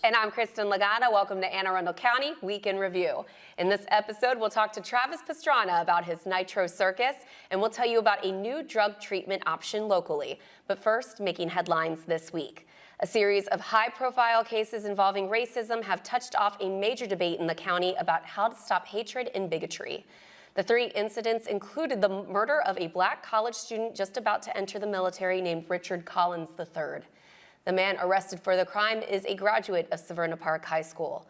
And I'm Kristin and welcome to Arundel County Week in Review. In this episode, we'll talk to Travis Pastrana about his Nitro Circus, and we'll tell you about a new drug treatment option locally. But first, making headlines this week. A series of high-profile cases involving racism have touched off a major debate in the county about how to stop hatred and bigotry. The three incidents included the murder of a black college student just about to enter the military named Richard Collins III. The man arrested for the crime is a graduate of Severna Park High School.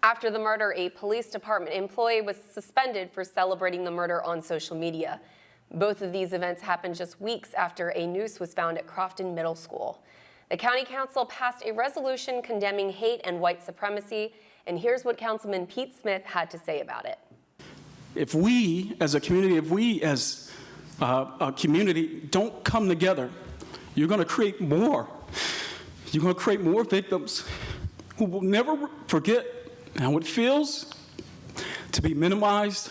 After the murder, a police department employee was suspended for celebrating the murder on social media. Both of these events happened just weeks after a noose was found at Crofton Middle School. The County Council passed a resolution condemning hate and white supremacy, and here's what Councilman Pete Smith had to say about it. If we as a community, a community don't come together, you're going to create more. You're going to create more victims who will never forget how it feels to be minimized,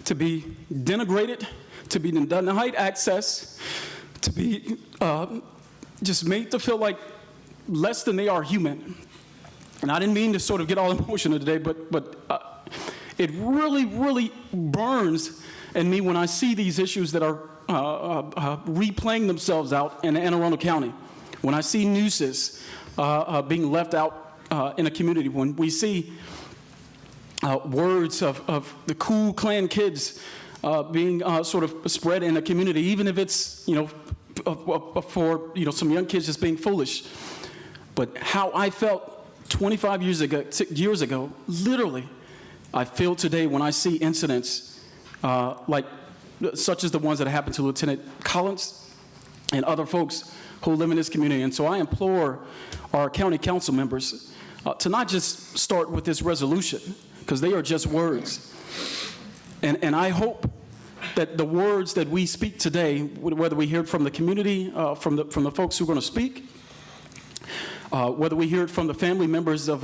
to be denigrated, to be denied access, to be just made to feel like less than they are human. And I didn't mean to sort of get all emotional today, but it really, really burns in me when I see these issues that are replaying themselves out in Anne Arundel County. When I see nooses being left out in a community, when we see words of the cool Klan kids being sort of spread in a community, even if it's, for some young kids just being foolish. But how I felt 25 years ago, literally, I feel today when I see incidents such as the ones that happened to Lieutenant Collins and other folks who live in this community. And so I implore our county council members to not just start with this resolution, because they are just words. And I hope that the words that we speak today, whether we hear it from the community, from the folks who are going to speak, whether we hear it from the family members of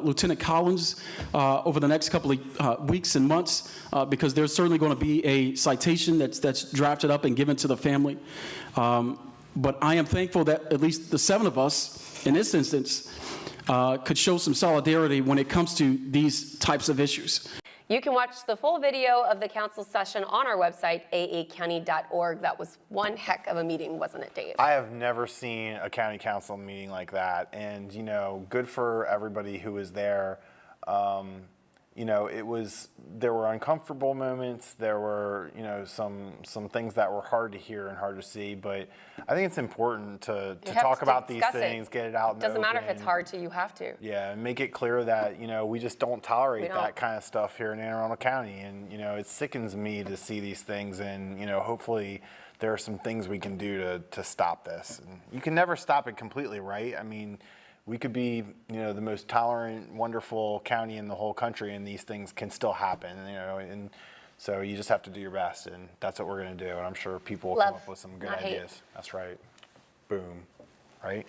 Lieutenant Collins over the next couple of weeks and months, because there's certainly going to be a citation that's drafted up and given to the family. But I am thankful that at least the seven of us, in this instance, could show some solidarity when it comes to these types of issues. You can watch the full video of the council session on our website, aacounty.org. That was one heck of a meeting, wasn't it, Dave? I have never seen a county council meeting like that. And, good for everybody who was there. There were uncomfortable moments. There were, some things that were hard to hear and hard to see. But I think it's important to talk about these things, get it out in the open. Doesn't matter if it's hard to, you have to. Yeah, and make it clear that, we just don't tolerate that kind of stuff here in Anne Arundel County. And, it sickens me to see these things. And, hopefully there are some things we can do to stop this. And you can never stop it completely, right? I mean, we could be, the most tolerant, wonderful county in the whole country, and these things can still happen, and so you just have to do your best, and that's what we're going to do, and I'm sure people will come up with some good ideas. Hate. That's right. Boom. Right?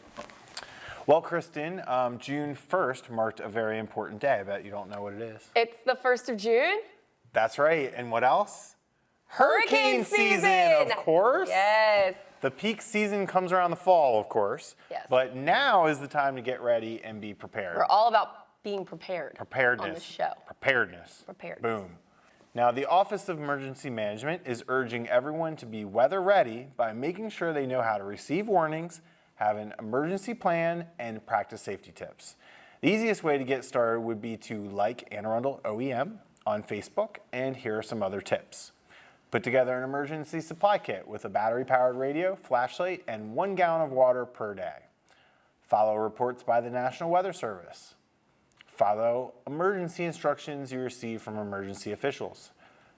Well, Kristin, June 1st marked a very important day. I bet you don't know what it is. It's the 1st of June? That's right. And what else? Hurricane season! Of course. Yes. The peak season comes around the fall, of course. Yes. But now is the time to get ready and be prepared. We're all about being prepared. Preparedness. On the show. Preparedness. Boom. Now, the Office of Emergency Management is urging everyone to be weather ready by making sure they know how to receive warnings, have an emergency plan, and practice safety tips. The easiest way to get started would be to like Anne Arundel OEM on Facebook, and here are some other tips. Put together an emergency supply kit with a battery-powered radio, flashlight, and 1 gallon of water per day. Follow reports by the National Weather Service. Follow emergency instructions you receive from emergency officials.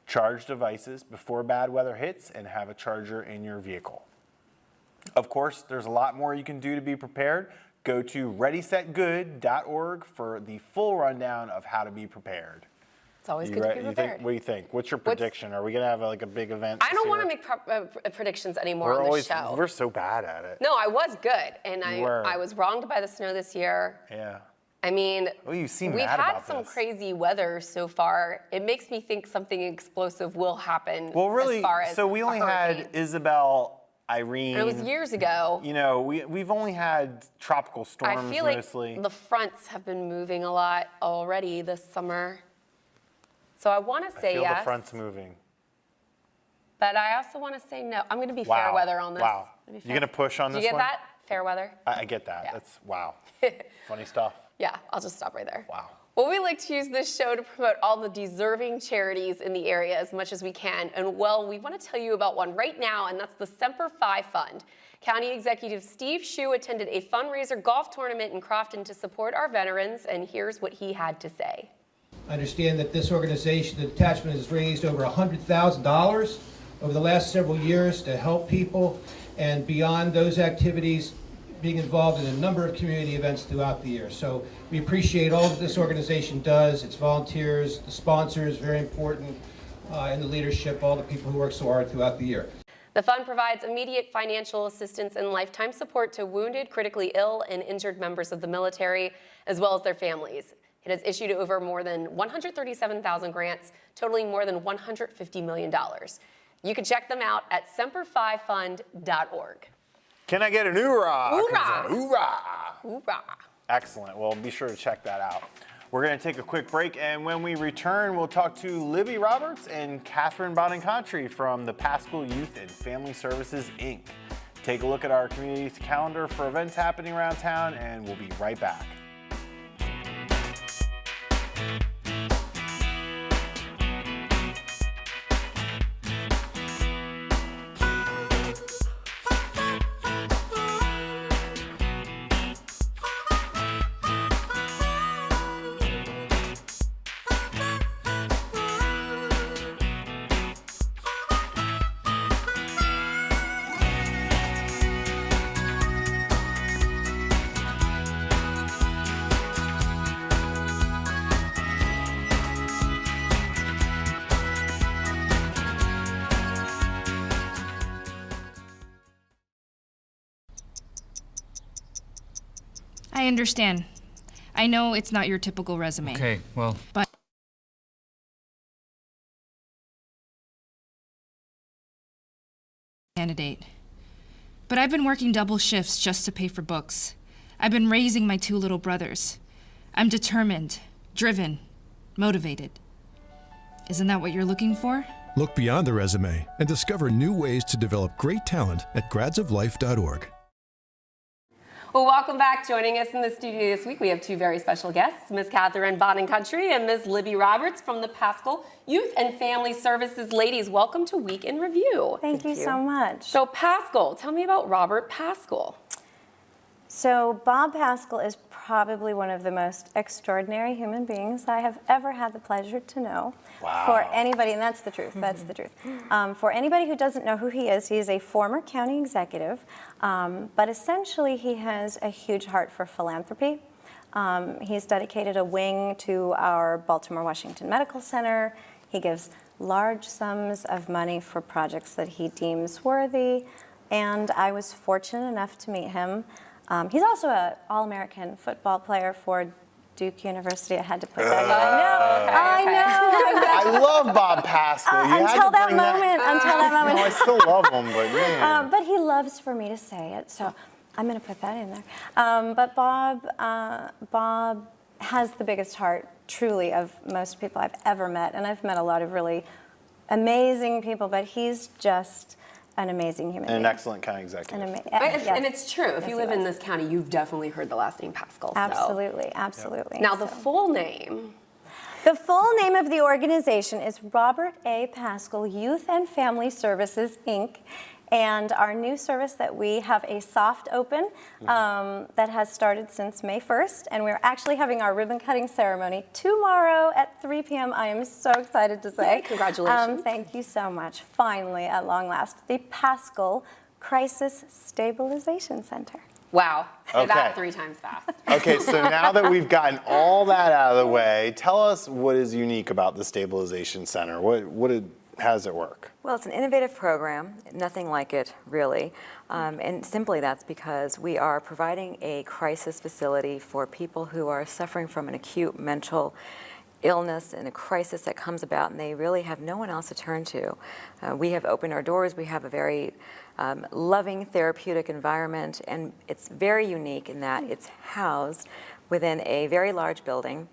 Charge devices before bad weather hits and have a charger in your vehicle. Of course, there's a lot more you can do to be prepared. Go to readysetgood.org for the full rundown of how to be prepared. It's always good to be prepared. What do you think? What's your prediction? Are we going to have a big event? I don't want to make predictions anymore on this show. We're so bad at it. No, I was good, and I was wronged by the snow this year. Yeah. I mean, you seem we've mad had about some this. crazy weather so far. It makes me think something explosive will happen. Well, really, as far as so we only a hurricane. had Isabel Irene. And it was years ago. You know, we've only had tropical storms I feel like mostly. the fronts have been moving a lot already this summer. So I want to say I feel yes. the front's moving. But I also want to say no. I'm going to be fair weather on this. Wow. You're going to push on Do this you get one? that? Fair weather? I get that. Yeah. That's, wow. Funny stuff. Yeah, I'll just stop right there. Wow. Well, we like to use this show to promote all the deserving charities in the area as much as we can. And well, we want to tell you about one right now, and that's the Semper Fi Fund. County Executive Steve Shue attended a fundraiser golf tournament in Crofton to support our veterans, and here's what he had to say. I understand that this organization, the detachment, has raised over $100,000 over the last several years to help people, and beyond those activities, being involved in a number of community events throughout the year. So we appreciate all that this organization does, its volunteers, the sponsors, very important, and the leadership, all the people who work so hard throughout the year. The fund provides immediate financial assistance and lifetime support to wounded, critically ill, and injured members of the military, as well as their families. It has issued over more than 137,000 grants, totaling more than $150 million. You can check them out at semperfifund.org. Can I get an hoorah? Hoorah! Hoorah! Hoorah! Excellent. Well, be sure to check that out. We're going to take a quick break, and when we return, we'll talk to Libby Roberts and Katherine Bonincontri from the Pascal Youth and Family Services, Inc. Take a look at our community's calendar for events happening around town, and we'll be right back. I understand. I know it's not your typical resume. Okay, well, But candidate. But I've been working double shifts just to pay for books. I've been raising my 2 little brothers. I'm determined, driven, motivated. Isn't that what you're looking for? Look beyond the resume and discover new ways to develop great talent at gradsoflife.org. Well, welcome back. Joining us in the studio this week, we have 2 very special guests, Ms. Katherine Bonincontri and Ms. Libby Roberts from the Pascal Youth and Family Services. Ladies, welcome to Week in Review. Thank you so much. So Pascal, tell me about Robert Pascal. So Bob Pascal is probably one of the most extraordinary human beings I have ever had the pleasure to know. Wow. For anybody, and that's the truth, that's the truth. For anybody who doesn't know who he is a former county executive, but essentially he has a huge heart for philanthropy. He's dedicated a wing to our Baltimore-Washington Medical Center. He gives large sums of money for projects that he deems worthy, and I was fortunate enough to meet him. He's also an All-American football player for Duke University. I had to put that in. I know. I love Bob Pascal. You had Until to that bring moment. No, I still love him, but man. But he loves for me to say it, so I'm going to put that in there. But Bob has the biggest heart, truly, of most people I've ever met, and I've met a lot of really amazing people, but he's just an amazing human being. An excellent county executive. And it's true. If you Yes, live he in was. this county, you've definitely heard the last name Pascal. so. Absolutely, absolutely. Now, the So- full name. The full name of the organization is Robert A. Pascal Youth and Family Services, Inc. And our new service that we have a soft open that has started since May 1st. And we're actually having our ribbon cutting ceremony tomorrow at 3 p.m. I am so excited to say. Congratulations. Thank you so much. Finally, at long last, the Pascal Crisis Stabilization Center. Wow. Say that Okay. 3 times fast. Okay, so now that we've gotten all that out of the way, tell us what is unique about the Stabilization Center. How does it work? Well, it's an innovative program, nothing like it really, and simply that's because we are providing a crisis facility for people who are suffering from an acute mental illness and a crisis that comes about, and they really have no one else to turn to. We have opened our doors. We have a very loving, therapeutic environment, and it's very unique in that it's housed within a very large building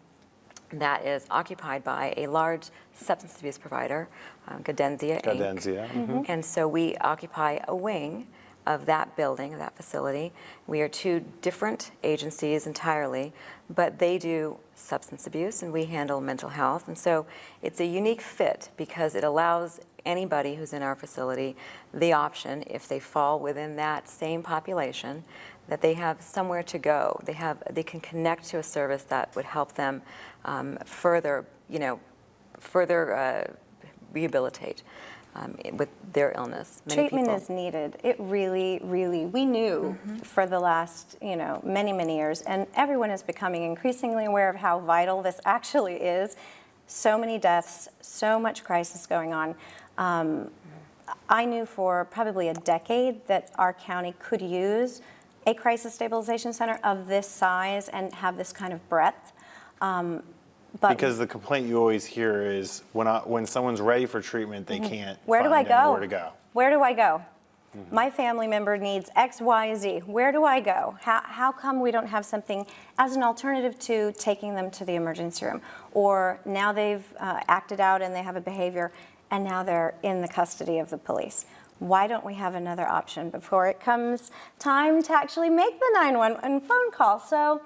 that is occupied by a large substance abuse provider, Cadenzia Inc. Cadenzia. And so we occupy a wing of that building, of that facility. We are two different agencies entirely, but they do substance abuse and we handle mental health. And so it's a unique fit because it allows anybody who's in our facility the option, if they fall within that same population, that they have somewhere to go. They can connect to a service that would help them further rehabilitate with their illness. Many Treatment people- is needed. It really, really, we knew for the last, many, many years, and everyone is becoming increasingly aware of how vital this actually is. So many deaths, so much crisis going on. I knew for probably a decade that our county could use a crisis stabilization center of this size and have this kind of breadth. But Because the complaint you always hear is when someone's ready for treatment, they can't where do I find go? anywhere to go. Where do I go? My family member needs X, Y, Z. Where do I go? How come we don't have something as an alternative to taking them to the emergency room? Or now they've acted out and they have a behavior and now they're in the custody of the police. Why don't we have another option before it comes time to actually make the 911 phone call? So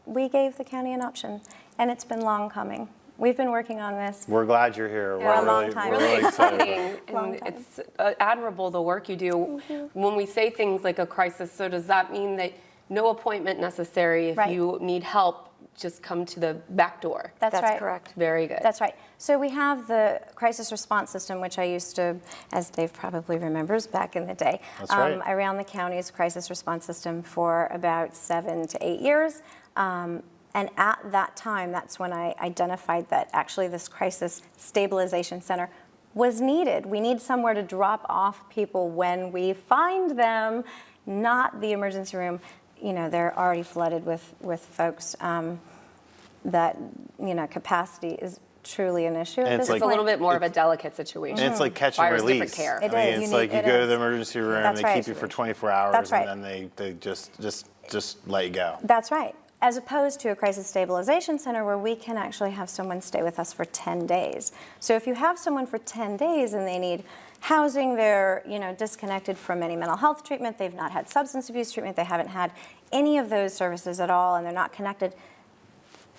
we gave the county an option, and it's been long coming. We've been working on this. We're glad you're here. For a long time. We're Really really excited. exciting, Long and time. it's admirable the work you do. When we say things like a crisis, so does that mean that no appointment necessary if Right. you need help, just come to the back door? That's right. correct. Very good. That's right. So we have the crisis response system, which I used to, as Dave probably remembers, back in the day. That's right. I ran the county's crisis response system for about 7 to 8 years. And at that time, that's when I identified that actually this crisis stabilization center was needed. We need somewhere to drop off people when we find them, not the emergency room. They're already flooded with folks that, capacity is truly an issue. And at it's this like- It's a point. little bit more of a delicate situation. And it's like catch and Requires different release. care. It I mean, is. it's like you It go to is. the emergency room, That's they right. keep you for 24 hours, That's right. and then they just let you go. That's right. As opposed to a crisis stabilization center where we can actually have someone stay with us for 10 days. So if you have someone for 10 days and they need housing, they're disconnected from any mental health treatment, they've not had substance abuse treatment, they haven't had any of those services at all, and they're not connected,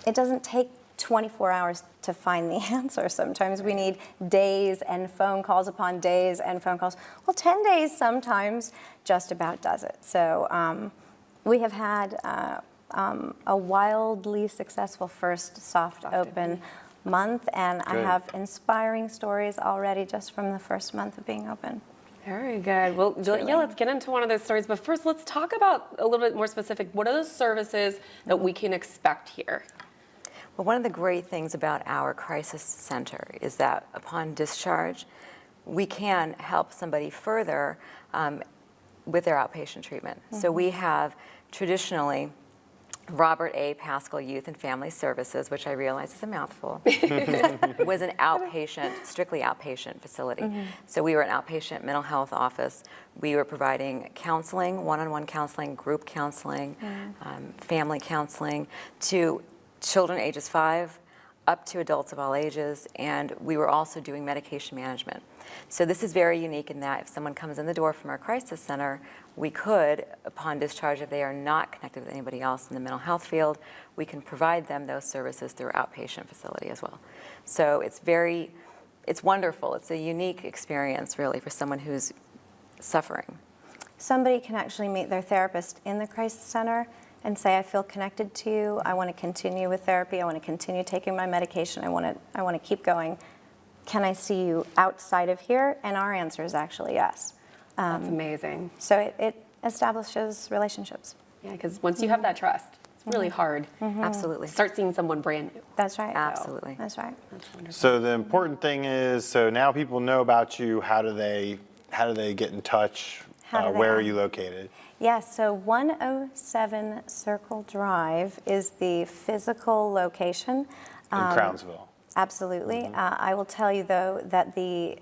it doesn't take 24 hours to find the answer. Sometimes we need days and phone calls upon days and phone calls. Well, 10 days sometimes just about does it. So we have had a wildly successful first soft open month, and I Good. have inspiring stories already just from the first month of being open. Very good. Well, yeah, let's get into one of those stories. But first, let's talk about a little bit more specific. What are those services that we can expect here? Well, one of the great things about our crisis center is that upon discharge, we can help somebody further with their outpatient treatment. So we have traditionally Robert A. Pascal Youth and Family Services, which I realize is a mouthful, was an outpatient, strictly outpatient facility. So we were an outpatient mental health office. We were providing counseling, one-on-one counseling, group counseling, family counseling to children ages 5 up to adults of all ages, and we were also doing medication management. So this is very unique in that if someone comes in the door from our crisis center, we could, upon discharge, if they are not connected with anybody else in the mental health field, we can provide them those services through our outpatient facility as well. So it's wonderful. It's a unique experience, really, for someone who's suffering. Somebody can actually meet their therapist in the crisis center and say, I feel connected to you, I want to continue with therapy, I want to continue taking my medication, I want to keep going. Can I see you outside of here? And our answer is actually yes. That's amazing. So it establishes relationships. Yeah, because once you have that trust, it's really hard Absolutely. to start seeing someone brand new. That's right. Absolutely. That's right. So the important thing is, so now people know about you. How do they get in touch? How do they Where are ask? you located? Yes, so 107 Circle Drive is the physical location. In Crownsville. Absolutely. I will tell you, though, that the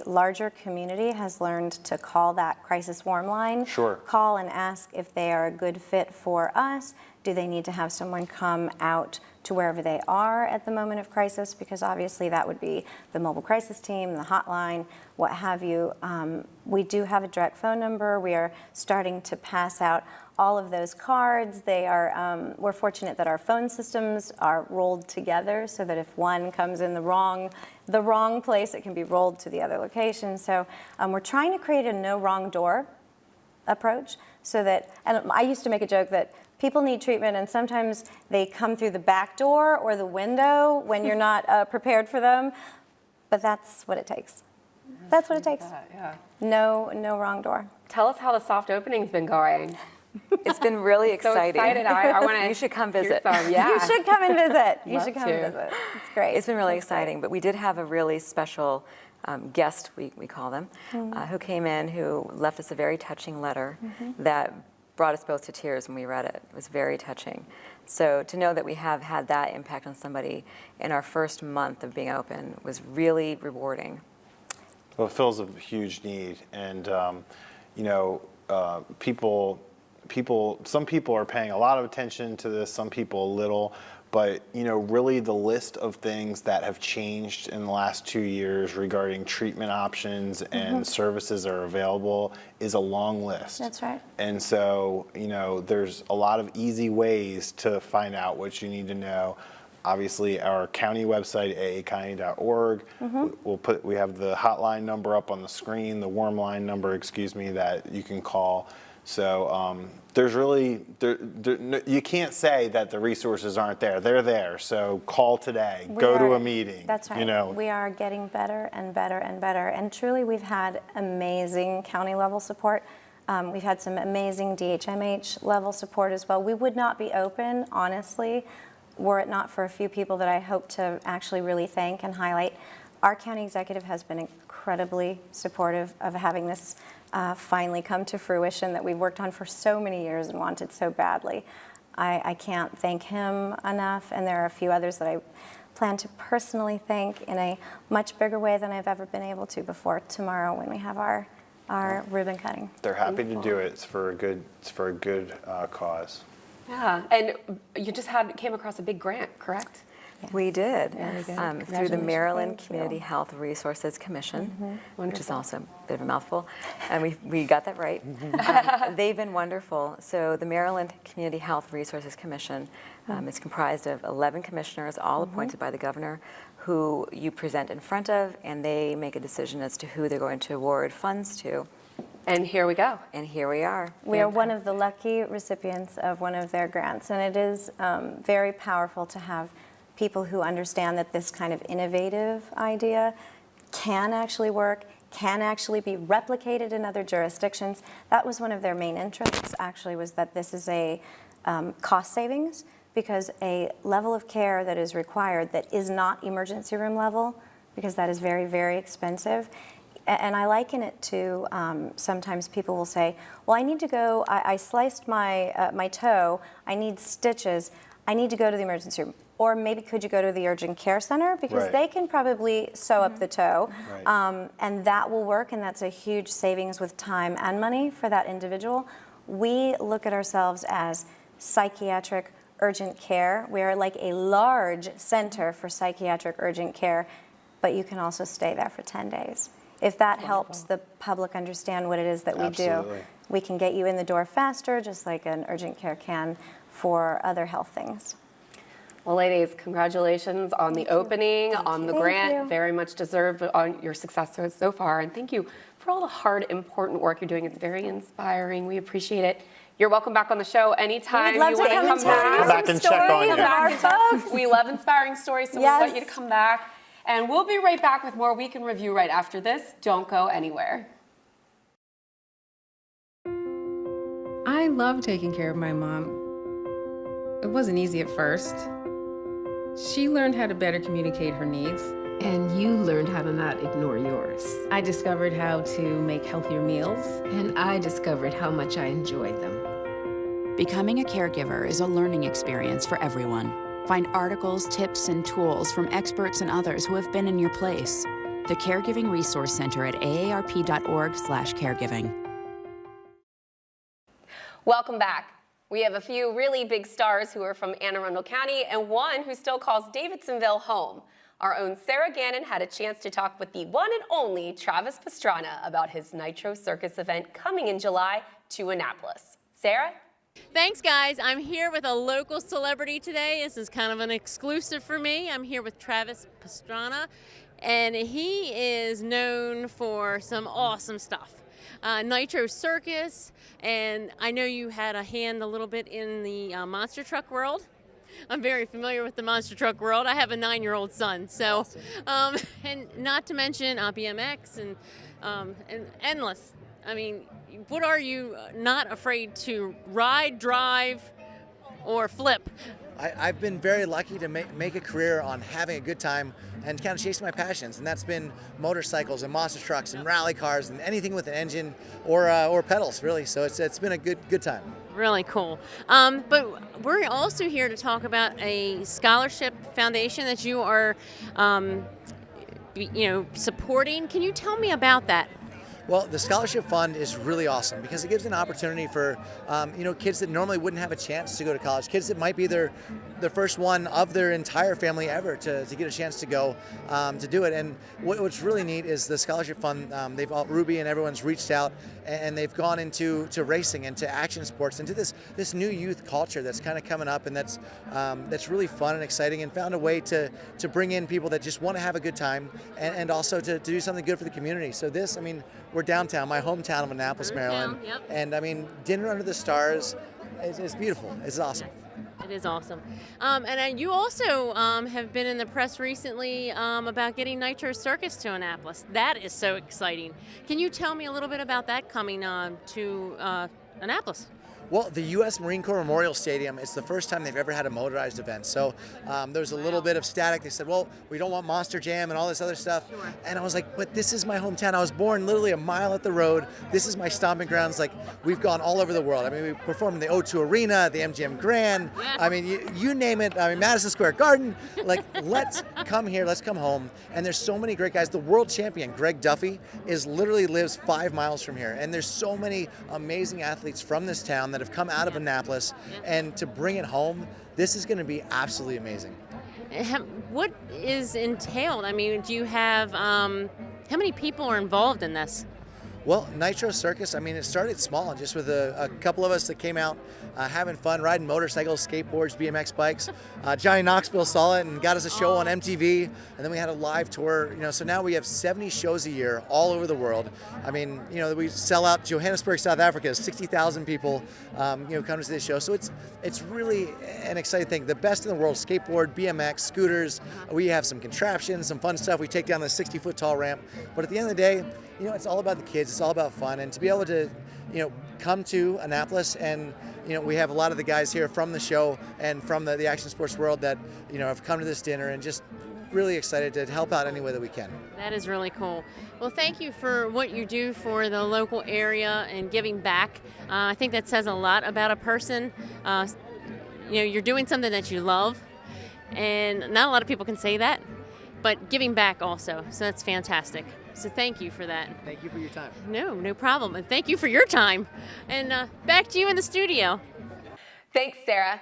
larger community has learned to call that crisis warm line. Sure. Call and ask if they are a good fit for us. Do they need to have someone come out to wherever they are at the moment of crisis? Because obviously that would be the mobile crisis team, the hotline, what have you. We do have a direct phone number. We are starting to pass out all of those cards. They are, we're fortunate that our phone systems are rolled together so that if one comes in the wrong place, it can be rolled to the other location. So we're trying to create a no wrong door approach so that, and I used to make a joke that people need treatment and sometimes they come through the back door or the window when you're not prepared for them, but that's what it takes. That's what it takes. Yeah. No wrong door. Tell us how the soft opening's been going. It's been really So exciting. excited. I want to. You should come visit. Yeah. You should come and visit. You Love should come to. and visit. It's great. It's been really exciting, but we did have a really special guest, we call them, who came in, who left us a very touching letter that brought us both to tears when we read it. It was very touching. So to know that we have had that impact on somebody in our first month of being open was really rewarding. Well, it fills a huge need, and some people are paying a lot of attention to this, some people a little, but really the list of things that have changed in the last 2 years regarding treatment options and services that are available is a long list. That's right. And so, there's a lot of easy ways to find out what you need to know. Obviously, our county website, aacounty.org. We have the hotline number up on the screen, the warm line number, that you can call. So there's really, you can't say that the resources aren't there. They're there. So call today. Go to a meeting. That's right. We are getting better and better and better. And truly, we've had amazing county level support. We've had some amazing DHMH level support as well. We would not be open, honestly, were it not for a few people that I hope to actually really thank and highlight. Our county executive has been incredibly supportive of having this finally come to fruition that we've worked on for so many years and wanted so badly. I can't thank him enough, and there are a few others that I plan to personally thank in a much bigger way than I've ever been able to before tomorrow when we have our ribbon cutting. They're happy to do it. It's for a good cause. Yeah, and you just came across a big grant, correct? Yes. We did, Yes. through the Congratulations. Maryland Thank you. Community Health Resources Commission, which is Wonderful. also a bit of a mouthful, and we got that right. They've been wonderful. So the Maryland Community Health Resources Commission is comprised of 11 commissioners, all appointed by the governor, who you present in front of, and they make a decision as to who they're going to award funds to. And here we go. And here we are. We are one of the lucky recipients of one of their grants, and it is very powerful to have people who understand that this kind of innovative idea can actually work, can actually be replicated in other jurisdictions. That was one of their main interests, actually, was that this is a cost savings, because a level of care that is required that is not emergency room level, because that is very, very expensive. And I liken it to, sometimes people will say, well, I need to go, I sliced my toe, I need stitches, I need to go to the emergency room. Or maybe could you go to the urgent care center, because Right. they can probably sew up the toe, Right. and that will work, and that's a huge savings with time and money for that individual. We look at ourselves as psychiatric urgent care. We are like a large center for psychiatric urgent care, but you can also stay there for 10 days. If that helps the public understand what it is that we Absolutely. do, we can get you in the door faster, just like an urgent care can for other health things. Well, ladies, congratulations on the opening, on the Thank grant. you. Very much deserved on your success so far. And thank you for all the hard, important work you're doing. It's very inspiring. We appreciate it. You're welcome back on the show anytime We'd love you to want to come come and tell you back. Come back some and check on stories you. of our folks. We love inspiring stories, so Yes. we want you to come back. And we'll be right back with more Week in Review right after this. Don't go anywhere. I love taking care of my mom. It wasn't easy at first. She learned how to better communicate her needs, And you learned how to not ignore yours. I discovered how to make healthier meals. And I discovered how much I enjoyed them. Becoming a caregiver is a learning experience for everyone. Find articles, tips, and tools from experts and others who have been in your place. The Caregiving Resource Center at aarp.org/caregiving. Welcome back. We have a few really big stars who are from Anne Arundel County and one who still calls Davidsonville home. Our own Sara Gannon had a chance to talk with the one and only Travis Pastrana about his Nitro Circus event coming in July to Annapolis. Sara? Thanks, guys. I'm here with a local celebrity today. This is kind of an exclusive for me. I'm here with Travis Pastrana, and he is known for some awesome stuff. Nitro Circus, and I know you had a hand a little bit in the monster truck world. I'm very familiar with the monster truck world. I have a 9-year-old son, so and not to mention BMX and endless. I mean, what are you not afraid to ride, drive, or flip? I've been very lucky to make a career on having a good time and kind of chasing my passions, and that's been motorcycles and monster trucks and rally cars and anything with an engine or pedals, really. So it's been a good time. Really cool. But we're also here to talk about a scholarship foundation that you are, supporting. Can you tell me about that? Well, the scholarship fund is really awesome because it gives an opportunity for kids that normally wouldn't have a chance to go to college, kids that might be the first one of their entire family ever to get a chance to go to do it. And what's really neat is the scholarship fund. Ruby and everyone's reached out and they've gone into racing, into action sports, into this new youth culture that's kind of coming up, and that's really fun and exciting, and found a way to bring in people that just want to have a good time and also to do something good for the community. So we're downtown, my hometown of Annapolis, Maryland. Yep. And dinner under the stars is beautiful. It's awesome. It is awesome. And you also have been in the press recently about getting Nitro Circus to Annapolis. That is so exciting. Can you tell me a little bit about that coming to Annapolis? Well, the U.S. Marine Corps Memorial Stadium, it's the first time they've ever had a motorized event. So there was a little bit of static. They said, well, we don't want Monster Jam and all this other stuff. Sure. And I was like, but this is my hometown. I was born literally a mile up the road. This is my stomping grounds. Like, we've gone all over the world. I mean, we performed in the O2 Arena, the MGM Grand. Yes. I mean, you name it. I mean, Madison Square Garden. Like, let's come here. Let's come home. And there's so many great guys. The world champion, Greg Duffy, literally lives 5 miles from here. And there's so many amazing athletes from this town that have come out of Annapolis, and to bring it home, this is going to be absolutely amazing. What is entailed? I mean, do you have, how many people are involved in this? Well, Nitro Circus, I mean, it started small, just with a couple of us that came out having fun, riding motorcycles, skateboards, BMX bikes. Johnny Knoxville saw it and got us a show on MTV, and then we had a live tour. So now we have 70 shows a year all over the world. I mean, we sell out Johannesburg, South Africa, 60,000 people, come to this show. So it's really an exciting thing. The best in the world: skateboard, BMX, scooters. We have some contraptions, some fun stuff. We take down the 60-foot tall ramp. But at the end of the day, it's all about the kids. It's all about fun, and to be able to, come to Annapolis, and we have a lot of the guys here from the show and from the action sports world that have come to this dinner, and just really excited to help out any way that we can. That is really cool. Well, thank you for what you do for the local area and giving back. I think that says a lot about a person. You're doing something that you love, and not a lot of people can say that, but giving back also. So that's fantastic. So thank you for that. Thank you for your time. No problem. And thank you for your time. And back to you in the studio. Thanks, Sara.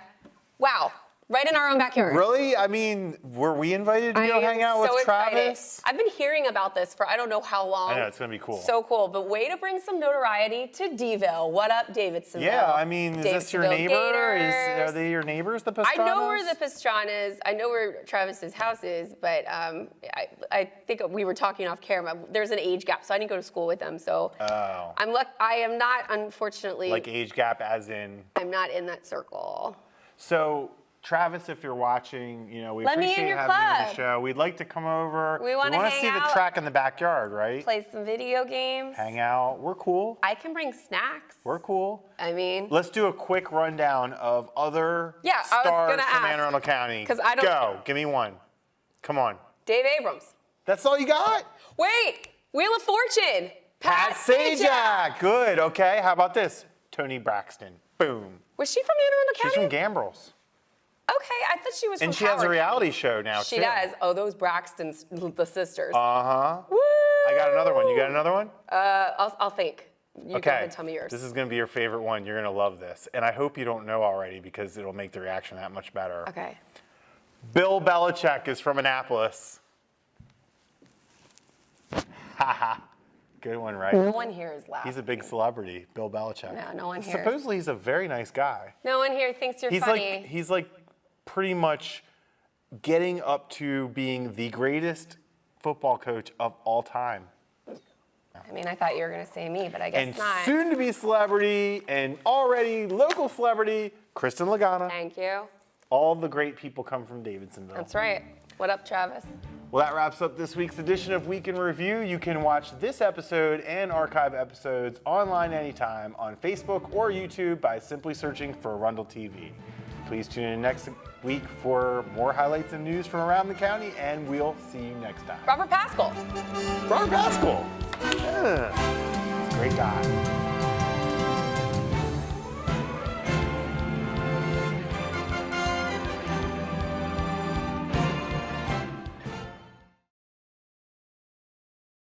Wow. Right in our own backyard. Really? I mean, were we invited to go hang out with Travis? I've been hearing about this for I don't know how long. I know, it's going to be cool. So cool. But way to bring some notoriety to Deville. What up, Davidsonville? Yeah, I mean, is this your neighbor? Are they your neighbors, the Pastranas? I know where the Pastranas, I know where Travis's house is, but I think we were talking off camera. There's an age gap, so I didn't go to school with them. So I am not, unfortunately. Like age gap as in? I'm not in that circle. So, Travis, if you're watching, we appreciate having you on the show. We'd like to come over. We want to see the track in the backyard, right? Play some video games. Hang out. We're cool. I can bring snacks. We're cool. I mean, let's do a quick rundown of other stars from Anne Arundel County. Because I don't Go. Give me one. Come on. Dave Abrams. That's all you got? Wait, Wheel of Fortune. Pat Sajak. Good, okay. How about this? Toni Braxton. Boom. Was she from Anne Arundel She's County? from Gambrels. Okay, I thought she was from And she has a Howard reality County. show now, She too. does. Oh, those Braxtons, the sisters. Uh-huh. Woo! I got another one. You got another one? I'll think. You Okay. go ahead and tell me yours. This is going to be your favorite one. You're going to love this. And I hope you don't know already because it'll make the reaction that much better. Okay. Bill Belichick is from Annapolis. Haha. Good one, right? No one here is laughing. He's a big celebrity, Bill Belichick. No, no one here. Supposedly he's a very nice guy. No one here thinks you're funny. He's like pretty much getting up to being the greatest football coach of all time. I mean, I thought you were going to say me, but I guess And not. soon to be celebrity and already local celebrity, Kristin Lagana. Thank you. All the great people come from Davidsonville. That's right. What up, Travis? Well, that wraps up this week's edition of Week in Review. You can watch this episode and archive episodes online anytime on Facebook or YouTube by simply searching for Arundel TV. Please tune in next week for more highlights and news from around the county, and we'll see you next time. Robert Pascal. Robert Pascal. Yeah. He's a great guy.